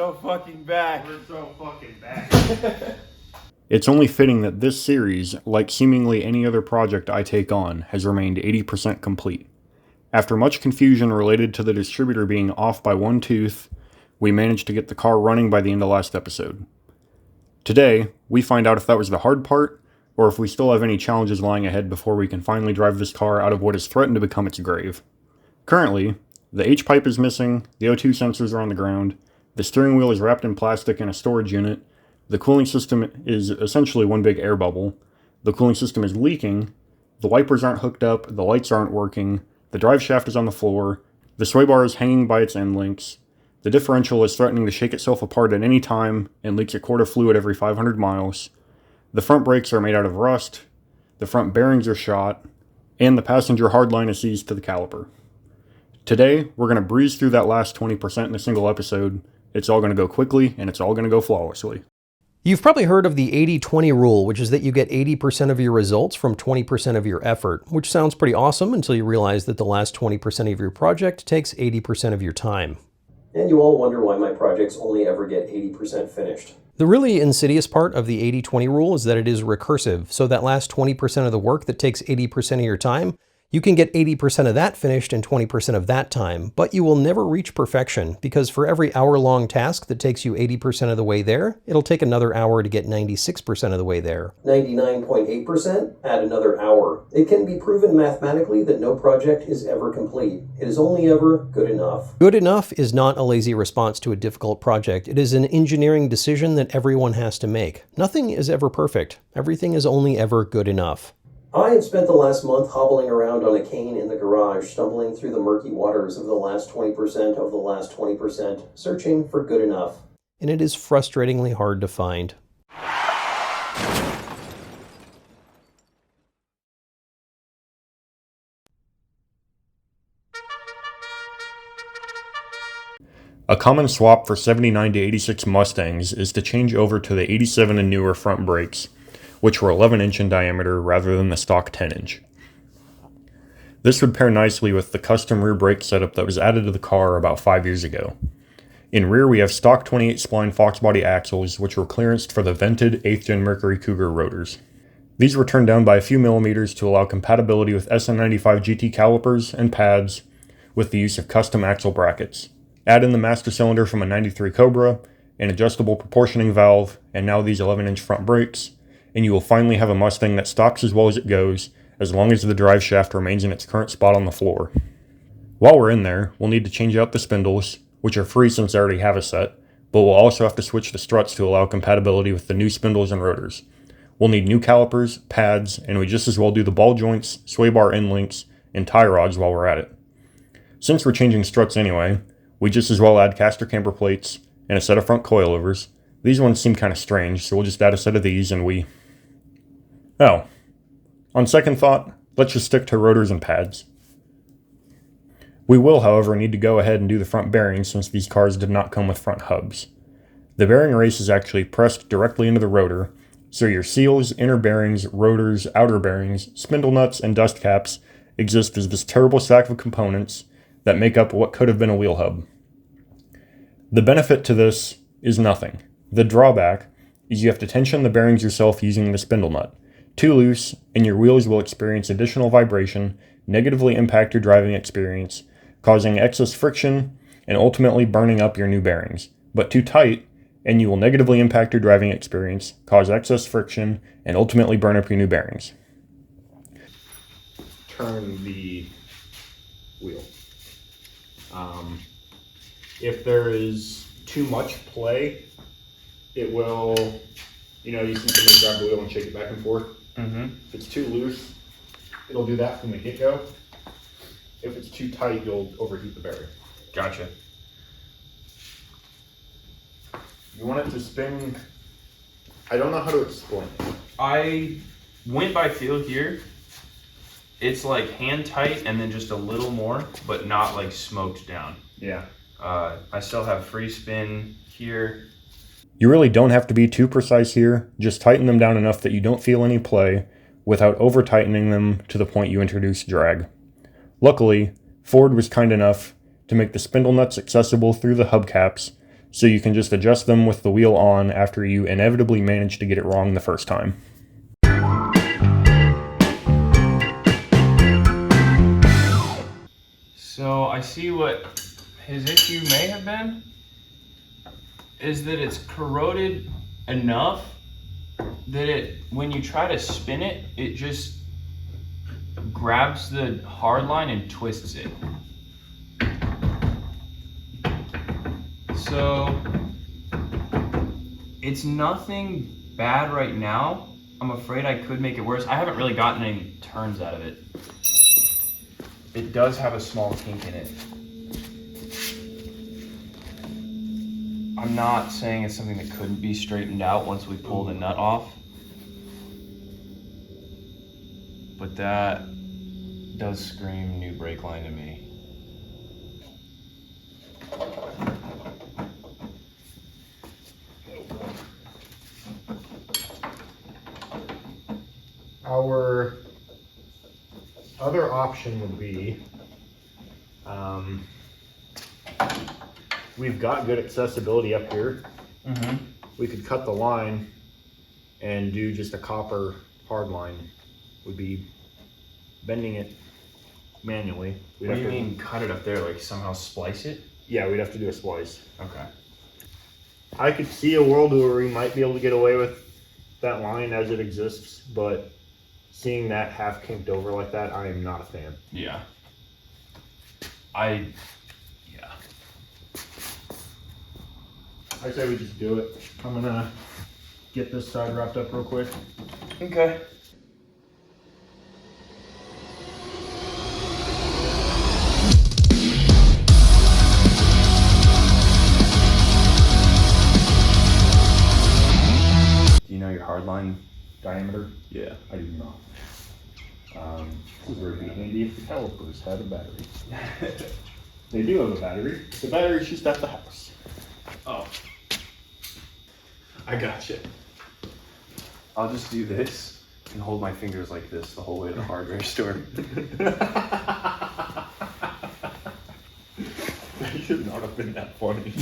so fucking back. We're so fucking back. It's only fitting that this series, like seemingly any other project I take on, has remained 80% complete. After much confusion related to the distributor being off by one tooth, we managed to get the car running by the end of last episode. Today, we find out if that was the hard part, or if we still have any challenges lying ahead before we can finally drive this car out of what has threatened to become its grave. Currently, the H-pipe is missing, the O2 sensors are on the ground, the steering wheel is wrapped in plastic in a storage unit, the cooling system is essentially one big air bubble, the cooling system is leaking, the wipers aren't hooked up, the lights aren't working, the drive shaft is on the floor, the sway bar is hanging by its end links, the differential is threatening to shake itself apart at any time and leaks a quart of fluid every 500 miles, the front brakes are made out of rust, the front bearings are shot, and the passenger hardline is seized to the caliper. Today, we're going to breeze through that last 20% in a single episode. It's all going to go quickly, and it's all going to go flawlessly. You've probably heard of the 80-20 rule, which is that you get 80% of your results from 20% of your effort, which sounds pretty awesome until you realize that the last 20% of your project takes 80% of your time. And you all wonder why my projects only ever get 80% finished. The really insidious part of the 80-20 rule is that it is recursive, so that last 20% of the work that takes 80% of your time, you can get 80% of that finished in 20% of that time, but you will never reach perfection, because for every hour-long task that takes you 80% of the way there, it'll take another hour to get 96% of the way there. 99.8%? Add another hour. It can be proven mathematically that no project is ever complete. It is only ever good enough. Good enough is not a lazy response to a difficult project. It is an engineering decision that everyone has to make. Nothing is ever perfect. Everything is only ever good enough. I have spent the last month hobbling around on a cane in the garage, stumbling through the murky waters of the last 20% of the last 20%, searching for good enough. And it is frustratingly hard to find. A common swap for 79 to 86 Mustangs is to change over to the 87 and newer front brakes, which were 11-inch in diameter rather than the stock 10-inch. This would pair nicely with the custom rear brake setup that was added to the car about 5 years ago. In rear, we have stock 28-spline Fox body axles, which were clearanced for the vented 8th-gen Mercury Cougar rotors. These were turned down by a few millimeters to allow compatibility with SN95 GT calipers and pads with the use of custom axle brackets. Add in the master cylinder from a 93 Cobra, an adjustable proportioning valve, and now these 11-inch front brakes, and you will finally have a Mustang that stocks as well as it goes, as long as the drive shaft remains in its current spot on the floor. While we're in there, we'll need to change out the spindles, which are free since I already have a set, but we'll also have to switch the struts to allow compatibility with the new spindles and rotors. We'll need new calipers, pads, and we just as well do the ball joints, sway bar end links, and tie rods while we're at it. Since we're changing struts anyway, we just as well add caster camber plates and a set of front coilovers. These ones seem kind of strange, so we'll just add a set of these and Oh, on second thought, let's just stick to rotors and pads. We will, however, need to go ahead and do the front bearings since these cars did not come with front hubs. The bearing race is actually pressed directly into the rotor, so your seals, inner bearings, rotors, outer bearings, spindle nuts, and dust caps exist as this terrible stack of components that make up what could have been a wheel hub. The benefit to this is nothing. The drawback is you have to tension the bearings yourself using the spindle nut. Too loose, and your wheels will experience additional vibration, negatively impact your driving experience, causing excess friction, and ultimately burning up your new bearings. But too tight, and you will negatively impact your driving experience, cause excess friction, and ultimately burn up your new bearings. Turn the wheel. If there is too much play, it will, you can simply grab the wheel and shake it back and forth. If it's too loose, it'll do that from the get-go. If it's too tight, you'll overheat the bearing. Gotcha. You want it to spin. I don't know how to explain it. I went by feel here. It's like hand tight and then just a little more, but not like smoked down. Yeah. I still have free spin here. You really don't have to be too precise here. Just tighten them down enough that you don't feel any play without over-tightening them to the point you introduce drag. Luckily, Ford was kind enough to make the spindle nuts accessible through the hubcaps, so you can just adjust them with the wheel on after you inevitably manage to get it wrong the first time. So I see what his issue may have been, is that it's corroded enough that when you try to spin it, it just grabs the hard line and twists it. So it's nothing bad right now. I'm afraid I could make it worse. I haven't really gotten any turns out of it. It does have a small kink in it. I'm not saying it's something that couldn't be straightened out once we pull the nut off. But that does scream new brake line to me. Our other option would be, we've got good accessibility up here. We could cut the line and do just a copper hard line. Would be bending it manually. What do you mean cut it up there, like somehow splice it? Yeah, we'd have to do a splice. Okay. I could see a world where we might be able to get away with that line as it exists, but seeing that half kinked over like that, I am not a fan. Yeah. Yeah. I say we just do it. I'm gonna get this side wrapped up real quick. Okay. Do you know your hard line Diameter? Yeah. I do not. This would be handy if the calipers had a battery. They do have a battery. The battery's just at the house. Oh. I gotcha. I'll just do this and hold my fingers like this the whole way to the hardware store. That should not have been that funny.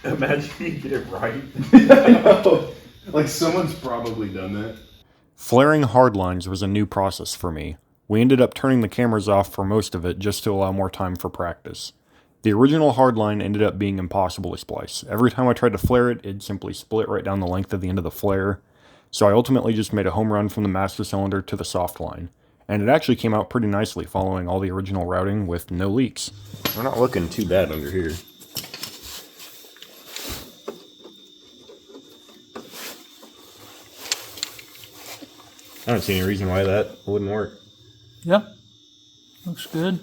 Imagine you get it right. Like someone's probably done that. Flaring hard lines was a new process for me. We ended up turning the cameras off for most of it just to allow more time for practice. The original hardline ended up being impossible to splice. Every time I tried to flare it, it'd simply split right down the length of the end of the flare. So I ultimately just made a home run from the master cylinder to the soft line. And it actually came out pretty nicely following all the original routing with no leaks. We're not looking too bad under here. I don't see any reason why that wouldn't work. Yeah, looks good.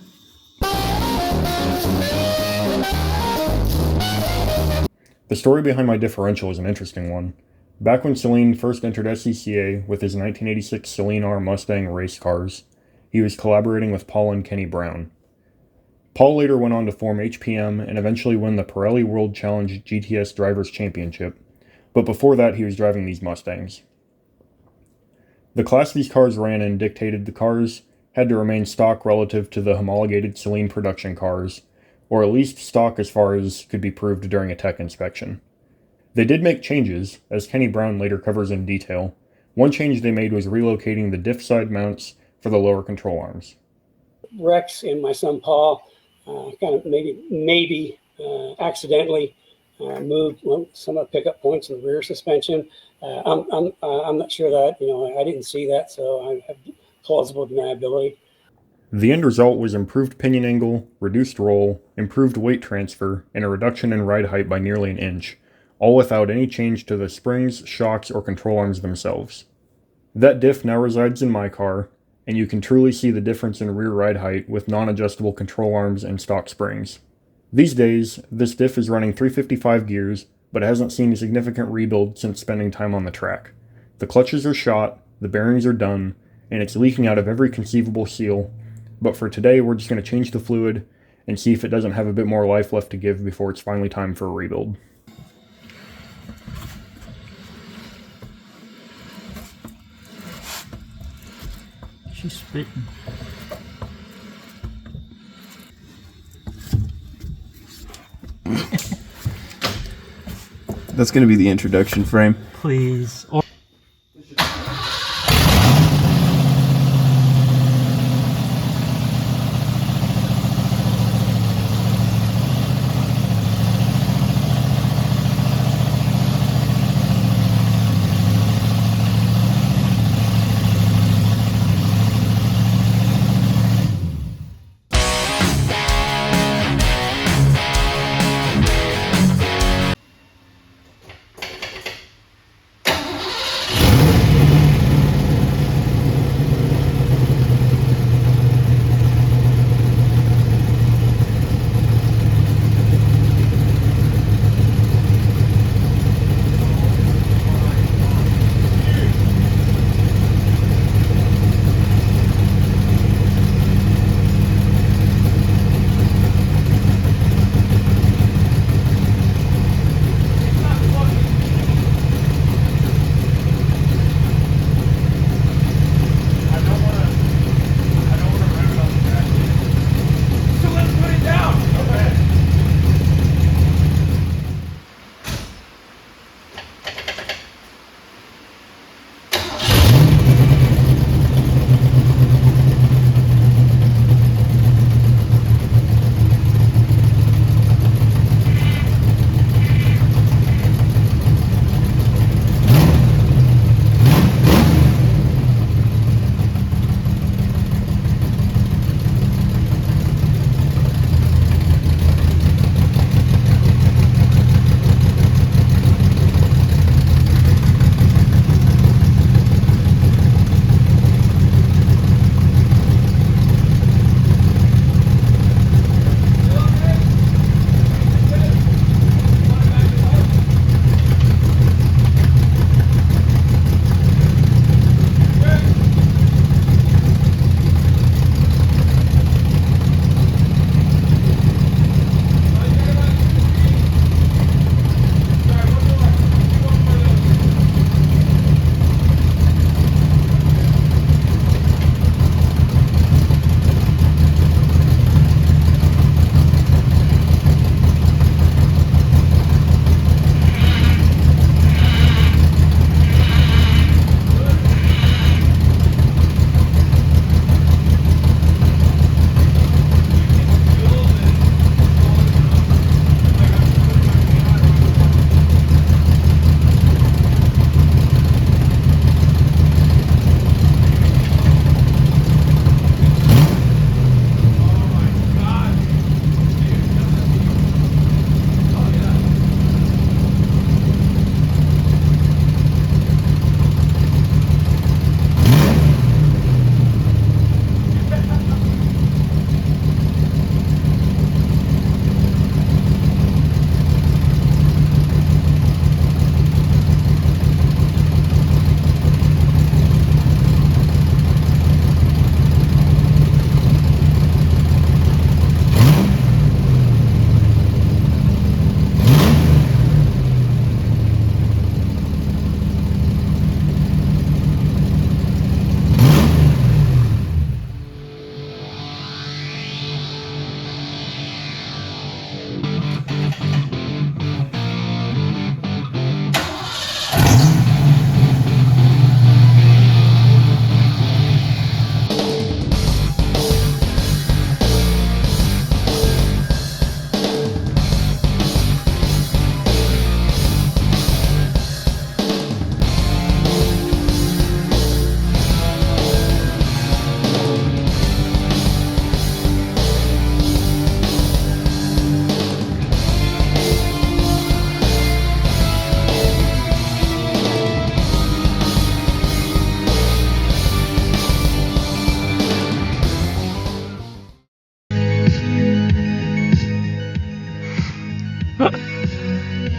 The story behind my differential is an interesting one. Back when Celine first entered SCCA with his 1986 Celine R Mustang race cars, he was collaborating with Paul and Kenny Brown. Paul later went on to form HPM and eventually win the Pirelli World Challenge GTS Drivers' Championship, but before that he was driving these Mustangs. The class these cars ran in dictated the cars had to remain stock relative to the homologated Celine production cars, or at least stock as far as could be proved during a tech inspection. They did make changes, as Kenny Brown later covers in detail. One change they made was relocating the diff side mounts for the lower control arms. Rex and my son Paul kind of maybe accidentally moved some of the pickup points in the rear suspension. I'm not sure that, I didn't see that, so I have plausible deniability. The end result was improved pinion angle, reduced roll, improved weight transfer, and a reduction in ride height by nearly an inch, all without any change to the springs, shocks, or control arms themselves. That diff now resides in my car, and you can truly see the difference in rear ride height with non-adjustable control arms and stock springs. These days, this diff is running 355 gears, but hasn't seen a significant rebuild since spending time on the track. The clutches are shot, the bearings are done, and it's leaking out of every conceivable seal, but for today we're just going to change the fluid and see if it doesn't have a bit more life left to give before it's finally time for a rebuild. She's spitting. That's gonna be the introduction frame. Please. Or